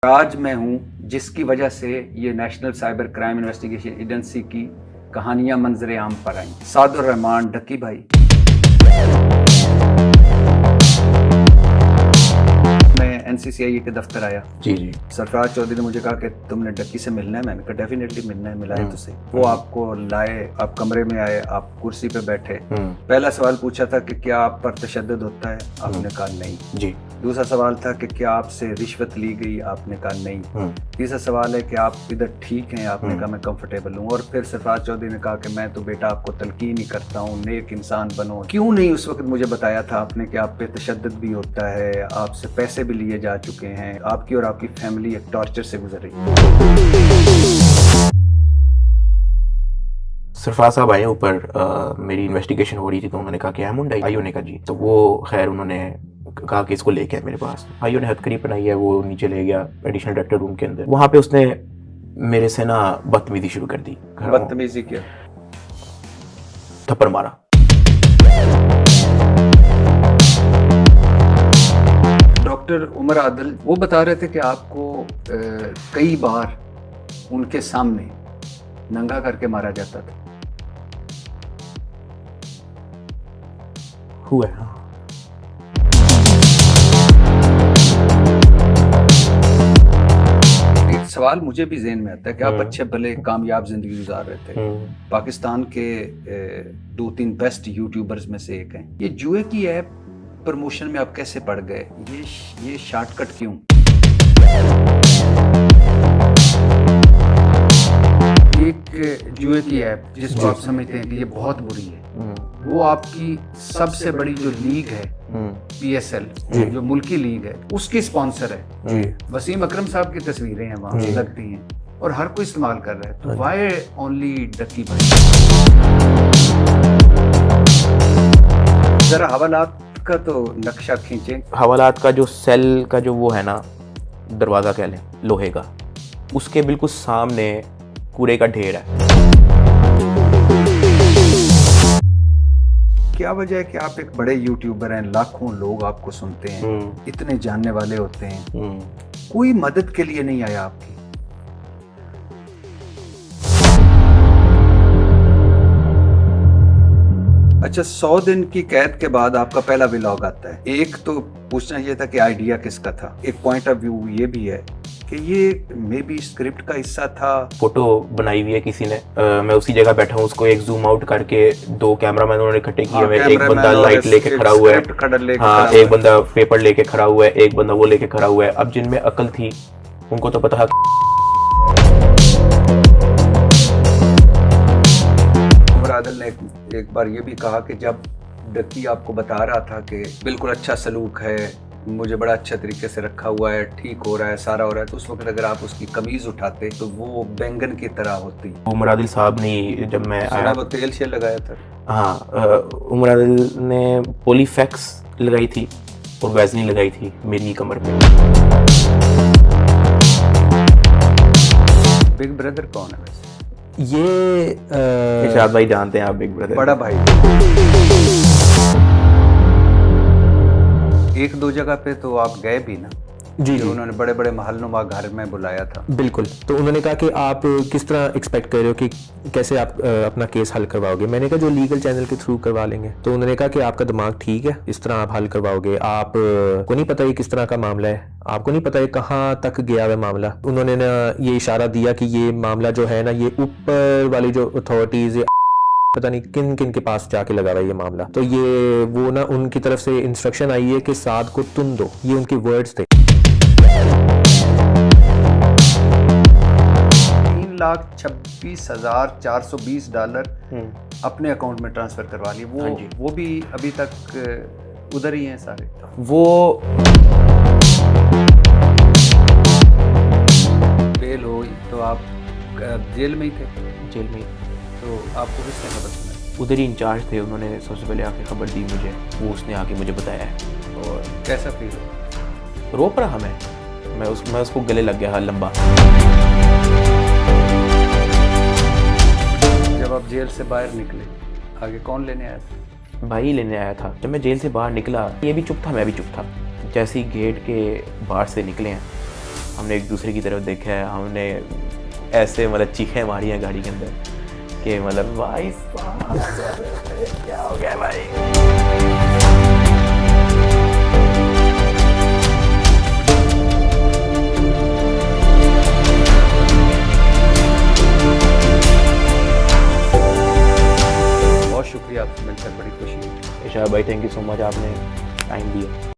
आज मैं हूं जिसकी वजह से ये national cyber crime investigation agency की कहानियां मंजर आम पर आई। सादुर रहमान डक्की भाई, मैं NCCI के दफ्तर आया। जी। सरफराज चौधरी ने मुझे कहा कि तुमने डक्की से मिलना है। मैंने कहा डेफिनेटली मिलना है, मिलाए तो सही। वो आपको लाए, आप कमरे में आए, आप कुर्सी पे बैठे। पहला सवाल पूछा था कि क्या आप पर तशद्दुद होता है? आपने कहा नहीं जी। दूसरा सवाल था कि क्या आपसे रिश्वत ली गई? आपने कहा नहीं। तीसरा सवाल है कि आप इधर ठीक हैं? आपने कहा मैं कंफर्टेबल हूँ। और फिर सरफराज चौधरी ने कहा कि मैं तो बेटा आपको तलकीन ही करता हूँ, नेक इंसान बनो। क्यों नहीं उस वक्त मुझे बताया था आपने कि आप पे तशद्दुद भी होता है, आपसे पैसे भी लिए जा चुके हैं, आपकी और आपकी फैमिली एक टॉर्चर से गुजर रही है। सरफराज साहब आए ऊपर, मेरी इन्वेस्टिगेशन हो रही थी तो उन्होंने कहा कि अहमुंड भाइयों ने कहा जी। तो वो खैर उन्होंने कहा कि इसको लेके मेरे पास। भाइयों ने हथकड़ी बनाई है, वो नीचे ले गया एडिशनल डायरेक्टर रूम के अंदर। वहाँ पे उसने मेरे से ना बदतमीजी शुरू कर दी। बदतमीजी क्या? थप्पड़ मारा। डॉक्टर उमर आदिल वो बता रहे थे कि आपको कई बार उनके सामने नंगा करके मारा जाता था। हुआ है। एक सवाल मुझे भी ज़हन में आता है कि आप अच्छे भले कामयाब जिंदगी गुजार रहे थे, पाकिस्तान के 2-3 बेस्ट यूट्यूबर्स में से एक हैं। ये जुए की ऐप प्रमोशन में आप कैसे पड़ गए? ये शॉर्टकट क्यों? एक जुए की ऐप जिसको आप समझते हैं कि ये बहुत बुरी है, वो आपकी सबसे बड़ी जो लीग है PSL जो मुल्की लीग है उसकी स्पॉन्सर है। वसीम अकरम साहब की तस्वीरें हैं वहाँ लगती हैं और हर कोई इस्तेमाल कर रहा है। तो वाई ओनली डक्की भाई? जरा हवालात का तो नक्शा खींचें। हवालात का जो सेल का जो वो है ना, दरवाजा कह लें लोहे का, उसके बिल्कुल सामने कूड़े का ढेर है। क्या वजह है कि आप एक बड़े यूट्यूबर हैं, लाखों लोग आपको सुनते हैं, इतने जानने वाले होते हैं, कोई मदद के लिए नहीं आया आपकी? अच्छा, 100 दिन की कैद के बाद आपका पहला व्लॉग आता है। एक तो पूछना ये था कि आइडिया किसका था। एक पॉइंट ऑफ व्यू ये भी है कि ये मे बी स्क्रिप्ट का हिस्सा था। फोटो बनाई हुई है किसी ने, मैं उसी जगह बैठा हूँ, उसको एक जूम आउट करके 2 कैमरामैन उन्होंने इकट्ठे किए हुए। एक बंदा लाइट लेके खड़ा हुआ है, हाँ, एक बंदा पेपर लेके खड़ा हुआ है, एक बंदा वो लेके खड़ा हुआ है। अब जिनमें अकल थी उनको तो पता है। उमर आदिल ने एक बार ये भी कहा कि जब डक्की आपको बता रहा था कि बिल्कुल अच्छा सलूक है, मुझे बड़ा अच्छा तरीके से रखा हुआ है, ठीक हो रहा है, सारा हो रहा है, तो उस वक्त अगर आप उसकी कमीज उठाते तो वो बैंगन की तरह होती। उमर आदिल साहब ने जब मैं आया, वो तेल शेल लगाया था। हाँ, उमर आदिल ने पॉलीफैक्स लगाई थी और वैसलीन लगाई थी मेरी कमर पे। बिग ब्रदर कौन है वैसे? ये इरशाद भाई जानते हैं आप बिग ब्रदर? बड़ा भाई। 1-2 जगह पे तो आप गए भी ना? जी, उन्होंने बड़े बड़े महलनुमा घर में बुलाया था। बिल्कुल। तो उन्होंने कहा कि आप किस तरह एक्सपेक्ट कर रहे हो कि कैसे आप अपना केस हल करवाओगे? मैंने कहा जो लीगल चैनल के थ्रू करवा लेंगे। तो उन्होंने कहा कि आपका दिमाग ठीक है, इस तरह आप हल करवाओगे? आप को नहीं पता ये किस तरह का मामला है, आपको नहीं पता ये कहाँ तक गया है मामला। उन्होंने ना ये इशारा दिया कि ये मामला जो है ना, ये ऊपर वाली जो अथॉरिटीज, पता नहीं किन किन के पास जाके लगा रहा है ये मामला। तो ये वो ना उनकी तरफ से इंस्ट्रक्शन आई है कि साद को तुम दो, ये उनके वर्ड्स थे। $3,26,420 अपने अकाउंट में ट्रांसफर करवा लिए। वो भी अभी तक उधर ही हैं सारे। वो बेल हो तो आप जेल में ही थे? जेल में। तो आपको किसने खबर सुनाई? उधर ही इंचार्ज थे, उन्होंने सबसे पहले आके खबर दी मुझे, वो उसने आके मुझे बताया है। और कैसा फील हो? रो पड़ा हमें, मैं उसको गले लग गया लंबा। जब आप जेल से बाहर निकले, आगे कौन लेने आया था? भाई लेने आया था। जब मैं जेल से बाहर निकला, ये भी चुप था, मैं भी चुप था। जैसे ही गेट के बाहर से निकले हैं, हमने एक दूसरे की तरफ देखा है, हमने ऐसे मतलब चीखें मारी हैं गाड़ी के अंदर कि मतलब भाई साहब क्या हो गया भाई। बहुत शुक्रिया, आपसे मिलकर बड़ी खुशी हुई। इशार भाई थैंक यू सो मच, आपने टाइम दिया।